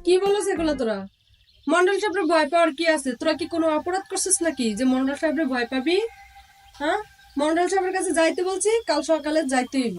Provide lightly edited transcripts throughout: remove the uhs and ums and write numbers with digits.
কি বলছ এগুলো তোরা? মন্ডল সাহেবের ভয় পাওয়ার কি আছে? তোরা কি কোনো অপরাধ করছিস নাকি যে মন্ডল সাহেবের ভয় পাবি? হ্যাঁ, মন্ডল সাহেবের কাছে যাইতে বলছি, কাল সকালে যাইতে হইব।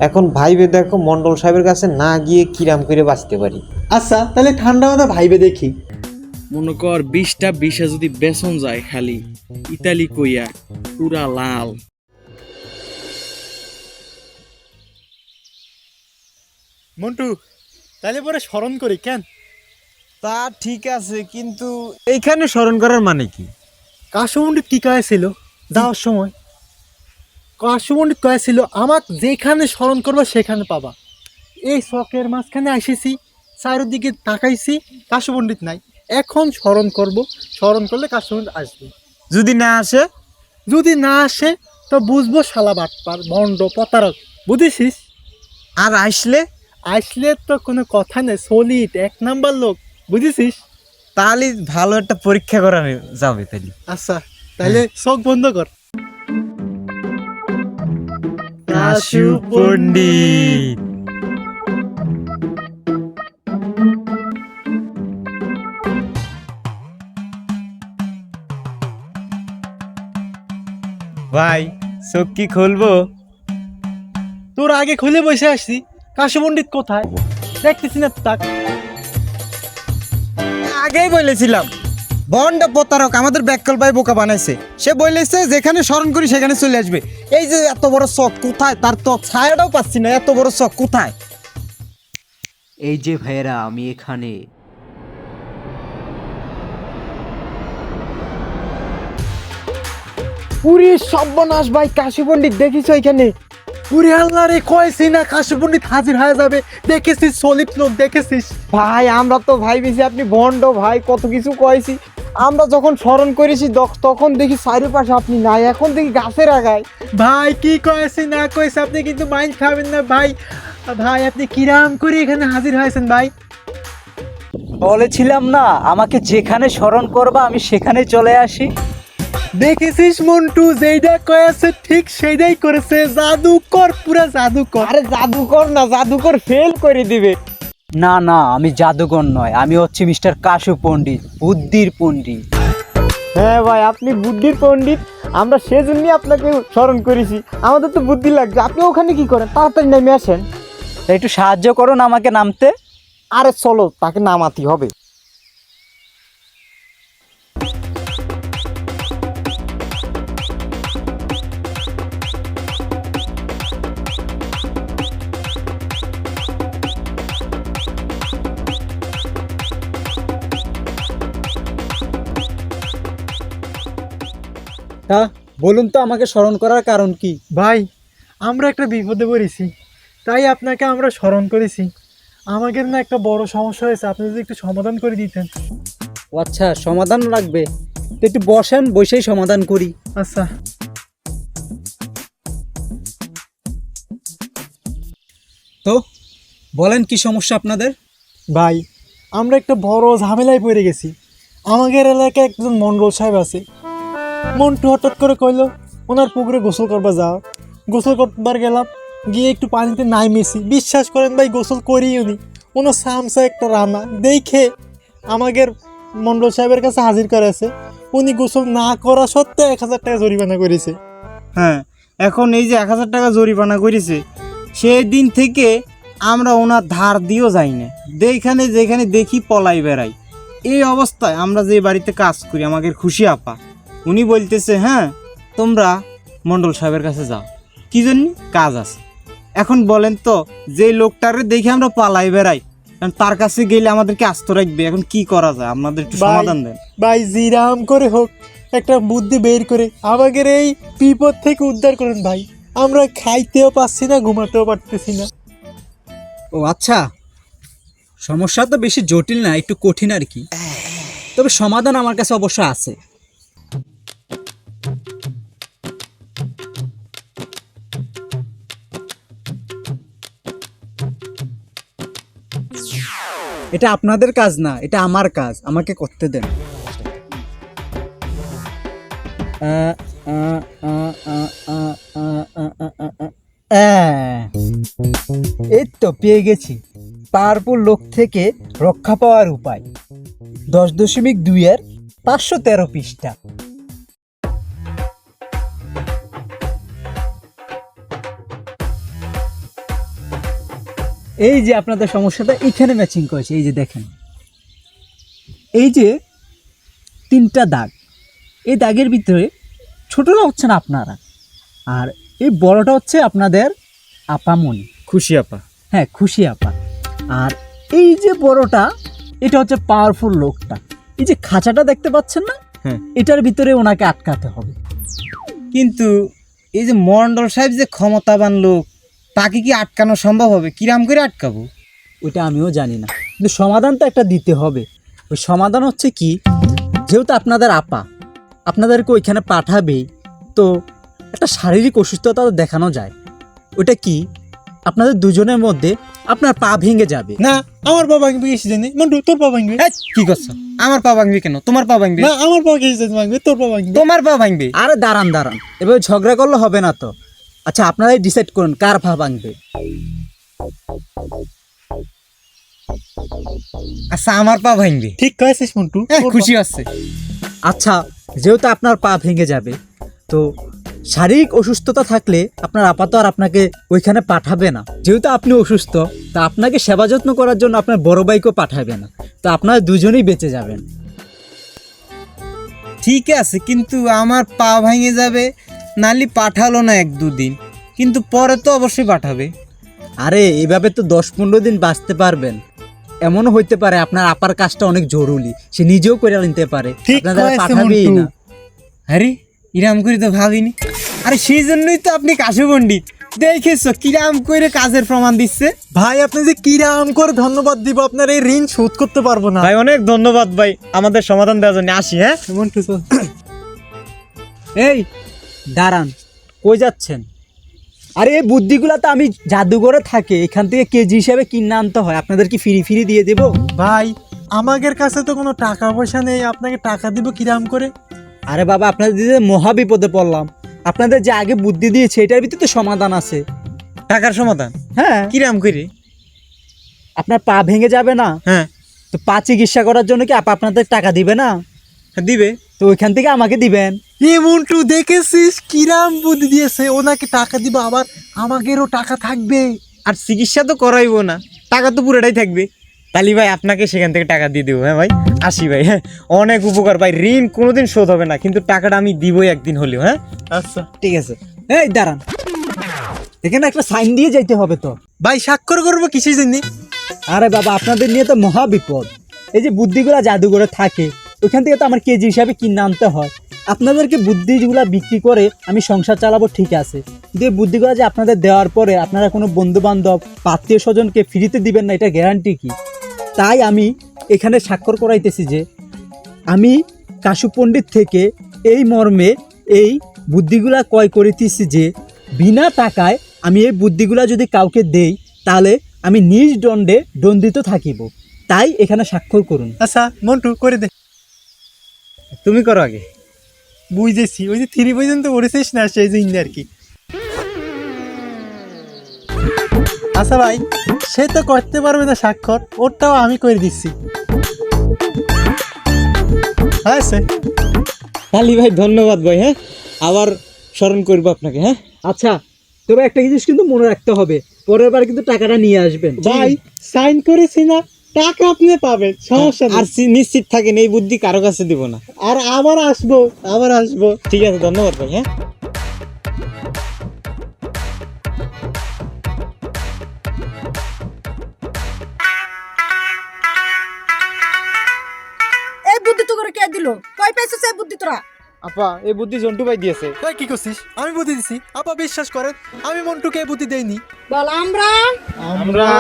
এখন ভাইবে দেখো মন্ডল সাহেবের কাছে না গিয়ে কিরাম করে বাঁচতে পারি। আচ্ছা তাহলে ঠান্ডা মাথা ভাইবে দেখি। মনে কর 20টা 20 যদি বেসন যায় খালি ইতালি কইয়া পুরা লাল। মন্টু তাহলে পরে স্মরণ করি কেন? তা ঠিক আছে, কিন্তু এইখানে স্মরণ করার মানে কি? কাশমন্ডিত কি কয়েছিল যাওয়ার সময়? কাশমন্ডিত কয়েছিল আমাক যেখানে স্মরণ করবা সেখানে পাবা। এই চকের মাঝখানে এসেছি, চারিদিকে তাকাইছি, কাশপণ্ডিত নাই। এখন স্মরণ করব, স্মরণ করলে কাশপণ্ডিত আসবে। যদি না আসে? যদি না আসে তো বুঝবো শালা বাটপার ভণ্ড প্রতারক, বুঝেছিস? আর আসলে? আসলে তো কোনো কথা নেই, সলিড 1 নাম্বার লোক, বুঝেছিস? তাহলে ভালো একটা পরীক্ষা করা যাবে তাহলে। আচ্ছা তাহলে চোখ বন্ধ কর। কাশু পণ্ডিত। ভাই চোখ কি খুলবো? তোর আগে খুলে বসে আসছি, কাশপণ্ডিত কোথায় দেখতেছি না তাক। আগেই বলেছিলাম বন্ড প্রতারক, আমাদের ব্যাককল ভাই বোকা বানাইছে। সে বলেছে যেখানে স্মরণ করি সেখানে চলে আসবে। এই যে এত বড় চক কোথায়, তার তো ছায়াটাও পাচ্ছি না। এত বড় চক কোথায়? এই যে ভাইয়েরা, আমি এখানে। পুরি সর্বনাশ ভাই, কাশী পণ্ডিত দেখিস এখানে? পুরি আল্লাহ রে, কয়েছি না কাশপণ্ডিত হাজির হয়ে যাবে। দেখেছিস সলিড লোক, দেখেছিস? ভাই আমরা তো ভাই বেশি, আপনি বন্ড ভাই, কত কিছু কয়েছি। আমরা যখন স্মরণ করেছি তখন দেখি চারিপাশে আপনি নাই, এখন দেখি গাছের আগায়। ভাই কি কয়েছি না কয়েছি আপনি কিন্তু মাইন্ড খাবেন না ভাই। ভাই আপনি কিরাম করে এখানে হাজির হয়েছেন ভাই? বলেছিলাম না, আমাকে যেখানে স্মরণ করবা আমি সেখানে চলে আসি। দেখেছিস মন্টু, যেইটা কয়েছে ঠিক সেইটাই করেছে। জাদুকর, পুরা জাদুকর। আরে জাদুকর না, জাদুকর ফেল করে দিবে। না না, আমি জাদুকর নয়, আমি হচ্ছি মিস্টার কাশু পণ্ডিত, বুদ্ধির পণ্ডিত। হ্যাঁ ভাই, আপনি বুদ্ধির পণ্ডিত। আমরা সেজন্যই আপনাকে স্মরণ করেছি। আমাদের তো বুদ্ধি লাগছে। আপনি ওখানে কি করেন? তাড়াতাড়ি নেমে আসেন। তা একটু সাহায্য করুন আমাকে নামতে। আরে চলো, তাকে নামাতে হবে। তা বলুন তো, আমাকে স্মরণ করার কারণ কি? ভাই আমরা একটা বিপদে পড়েছি, তাই আপনাকে আমরা স্মরণ করেছি। আমাদের না একটা বড় সমস্যা হয়েছে, আপনি যদি একটু সমাধান করে দিতেন। ও আচ্ছা, সমাধান লাগবে তো একটু বসেন, বসেই সমাধান করি। আচ্ছা। তো বলেন কি সমস্যা আপনাদের? ভাই আমরা একটা বড় ঝামেলায় পড়ে গেছি। আমাদের এলাকায় একজন মন্ডল সাহেব আছে। মন্টু হঠাৎ করে কইলো ওনার পুকুরে গোসল করবা যাও। গোসল করবার গেলাম, গিয়ে একটু পানিতে নাইমেছি। বিশ্বাস করেন ভাই, গোসল করিও নি। ওনার সামসা একটা রান্না দেখে আমাদের মন্ডল সাহেবের কাছে হাজির করেছে। উনি গোসল না করা সত্ত্বেও 1000 টাকা জরিমানা করেছে। হ্যাঁ, এখন এই যে 1000 টাকা জরিমানা করেছে, সেই দিন থেকে আমরা ওনার ধার দিয়েও যাই না। যেখানে দেখি পলাই বেড়াই। এই অবস্থায় আমরা যে বাড়িতে কাজ করি, আমাদের খুশি আপা, উনি বলতেছে হ্যাঁ তোমরা মন্ডল সাহেবের কাছে যাও। কি জন্য? কাজ আছে। এখন বলেন তো, যে লোকটারে দেখে আমরা পালাই বেড়াই, কারণ তার কাছে গেলে আমাদেরকে আস্ত রাখবে। এখন কি করা যায়? আমাদের একটু সমাধান দেন ভাই জিরাম করে হোক একটা বুদ্ধি বের করে আমাদের এই বিপদ থেকে উদ্ধার করেন ভাই। আমরা খাইতেও পাচ্ছি না, ঘুমাতেও পারতেছি না। ও আচ্ছা, সমস্যা তো বেশি জটিল না, একটু কঠিন আর কি। তবে সমাধান আমার কাছে অবশ্য আছে। এটা আপনাদের কাজ না, এটা আমার কাজ, আমাকে করতে দেন। এই তো পেয়ে গেছি। পাওয়ারফুল লোক থেকে রক্ষা পাওয়ার উপায় 10.2 513 পৃষ্ঠা। এই যে আপনাদের সমস্যাটা এখানে ম্যাচিং করেছে, এই যে দেখেন, এই যে 3টা দাগ, এই দাগের ভিতরে ছোটটা হচ্ছেন আপনারা, আর এই বড়টা হচ্ছে আপনাদের আপামনি। খুশি আপা। হ্যাঁ, খুশি আপা। আর এই যে বড়টা, এটা হচ্ছে পাওয়ারফুল লোকটা। এই যে খাঁচাটা দেখতে পাচ্ছেন না, হ্যাঁ। এটার ভিতরে ওনাকে আটকাতে হবে। কিন্তু এই যে মন্ডল সাহেব যে ক্ষমতাবান লোক, তাকে কি আটকানো সম্ভব হবে? কিরাম করে আটকাবো? ওইটা আমিও জানি না, কিন্তু সমাধান তো একটা দিতে হবে। ওই সমাধান হচ্ছে কি, যেহেতু আপনাদের আপা আপনাদেরকে ওইখানে পাঠাবেই, তো একটা শারীরিক অসুস্থতা তো দেখানো যায়। ওইটা কি, আপনাদের দুজনের মধ্যে আপনার পা ভেঙে যাবে। না, আমার পা ভাঙবে কিসে জানি? মন্টু, তোর পা ভাঙবে। এই, কি করছো? আমার পা ভাঙবে কেন? তোমার পা ভাঙবে। না, আমার পা কিসে জানি ভাঙবে? তোর পা ভাঙবে। তোমার পা ভাঙবে। আরে দাঁড়ান দাঁড়ান, এভাবে ঝগড়া করলে হবে না তো। আচ্ছা, আপনারাই ডিসাইড করুন কার পা ভাঙবে। আচ্ছা, আমার পা ভাঙবে। ঠিক কয়েছিস মন্টু। তোর খুশি হচ্ছে। আচ্ছা, যেহেতু আপনার পা ভেঙে যাবে, তো শারীরিক অসুস্থতা থাকলে আপনার আপা তো আর আপনাকে ওইখানে পাঠাবে না। যেহেতু আপনি অসুস্থ, তা আপনাকে সেবা যত্ন করার জন্য আপনার বড় ভাইকেও পাঠাবে না, তো আপনারা দুজনেই বেঁচে যাবেন। ঠিক আছে, কিন্তু আমার পা ভেঙে যাবে, নালি পাঠালো না 1-2 দিন, কিন্তু পরে তো অবশ্যই পাঠাবে। আরে এইভাবে তো 10-15 দিন বাঁচতে পারবেন। এমনও হইতে পারে আপনার আপার কাজটা অনেক জরুরি, সে নিজেও করে নিতে পারে, ঠিক আপনাদের কয়েছে পাঠাবেই মন্টু। না। আরে ইরাম করে তো ভাবিনি। আরে সেই জন্যই তো আপনি কাশু পণ্ডিত, দেখেছো কিরাম করে কাজের প্রমাণ দিচ্ছে। ভাই, আপনি যে কিরাম করে ধন্যবাদ দিব, আপনার এই ঋণ শোধ করতে পারবো না। ভাই অনেক ধন্যবাদ ভাই, আমাদের সমাধান দেওয়ার জন্য। আসি। হ্যাঁ মন্টু, চল। এই দাঁড়ান, কই যাচ্ছেন? আরে এই বুদ্ধিগুলা তো আমি জাদুঘরে থাকে, এখান থেকে কেজি হিসাবে কিনে আনতে হয়। আপনাদের কি ফ্রি ফ্রি দিয়ে দেব? ভাই, আমাদের কাছে তো কোনো টাকা পয়সা নেই, আপনাকে টাকা দিব কিরাম করে? আরে বাবা, আপনাদের দিতে মহা বিপদে পড়লাম। আপনাদের যে আগে বুদ্ধি দিয়েছে এটার ভিতরে তো সমাধান আছে। টাকার সমাধান হ্যাঁ, কিরাম করে? আপনার পা ভেঙে যাবে না, হ্যাঁ তো পা চিকিৎসা করার জন্য কি আপা আপনাদের টাকা দিবে না? দিবে। তো ওইখান থেকে আমাকে দিবেন। এ মন্টু, দেখেছিস কিরাম বুদ্ধি দিয়েছে? ওনাকে টাকা দিব, আবার আমাদেরও টাকা থাকবে। আর চিকিৎসা তো করাইবো না, টাকা তো পুরোটাই থাকবে। তালি ভাই আপনাকে সেখান থেকে টাকা দিয়ে দেবো। হ্যাঁ ভাই, আসি ভাই। হ্যাঁ, অনেক উপকার ভাই, ঋণ কোনোদিন শোধ হবে না, কিন্তু টাকাটা আমি দিবই একদিন হলেও। হ্যাঁ আচ্ছা ঠিক আছে। এই দাঁড়ান, এখানে একটা সাইন দিয়ে যাইতে হবে তো। ভাই, স্বাক্ষর করবো কিসের জন্য? আরে বাবা, আপনাদের নিয়ে তো মহা বিপদ। এই যে বুদ্ধিগুলা জাদুঘরে থাকে, ওইখান থেকে তো আমার কেজি হিসাবে কিনে আনতে হয়। আপনাদেরকে বুদ্ধিগুলা বিক্রি করে আমি সংসার চালাবো, ঠিক আছে, কিন্তু এই বুদ্ধিগুলা যে আপনাদের দেওয়ার পরে আপনারা কোনো বন্ধু বান্ধব আত্মীয় স্বজনকে ফ্রিতে দিবেন না, এটা গ্যারান্টি কি? তাই আমি এখানে স্বাক্ষর করাইতেছি যে আমি কাশু পণ্ডিত থেকে এই মর্মে এই বুদ্ধিগুলা ক্রয় করিতেছি যে বিনা টাকায় আমি এই বুদ্ধিগুলা যদি কাউকে দেই, তাহলে আমি নিজ দণ্ডে দণ্ডিত থাকিব। তাই এখানে স্বাক্ষর করুন। আচ্ছা মন্টু, করে দে। তুমি করো আগে। বুঝেছি, ওই যে 3 পর্যন্ত পড়েছিস না, সেই জন্য আর কি। আচ্ছা ভাই, সে তো করতে পারবে না স্বাক্ষর, ওরটাও আমি করে দিচ্ছি। হ্যাঁ স্যার। তালি ভাই ধন্যবাদ ভাই। হ্যাঁ, আবার স্মরণ করবো আপনাকে। হ্যাঁ আচ্ছা, তবে একটা জিনিস কিন্তু মনে রাখতে হবে, পরের বার কিন্তু টাকাটা নিয়ে আসবেন। ভাই, সাইন করেছি না, টাকা আপনি পাবেন, সমস্যা আর নেই। নিশ্চিত থাকেন এই বুদ্ধি কারো কাছে দিব না। আর আবার আসবো, আবার আসবো। ঠিক আছে, ধন্যবাদ ভাই। হ্যাঁ এই বুদ্ধি তো করে কে দিল? কই পাইছিস এই বুদ্ধি তোরা? আপা, এই বুদ্ধি জন্টু ভাই দিয়েছে। তুই কি করছিস? আমি বুদ্ধি দিছি, আপা বিশ্বাস করেন, আমি মন্টুকে এই বুদ্ধি দেইনি। বল আমরা আমরা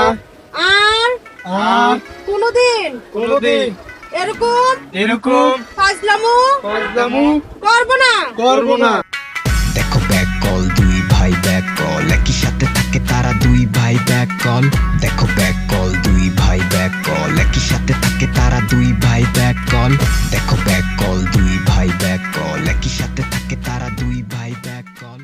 আর কোনোদিন এরকম ফাজলামু করবো না। দেখো ব্যাক কল, দুই ভাই ব্যাক কল, একই সাথে থাকে তারা দুই ভাই ব্যাক কল। দেখো ব্যাক কল, দুই ভাই ব্যাক কল, একই সাথে থাকে তারা দুই ভাই ব্যাক কল। দেখো ব্যাক কল, দুই ভাই ব্যাক কল, একই সাথে থাকে তারা দুই ভাই ব্যাক কল।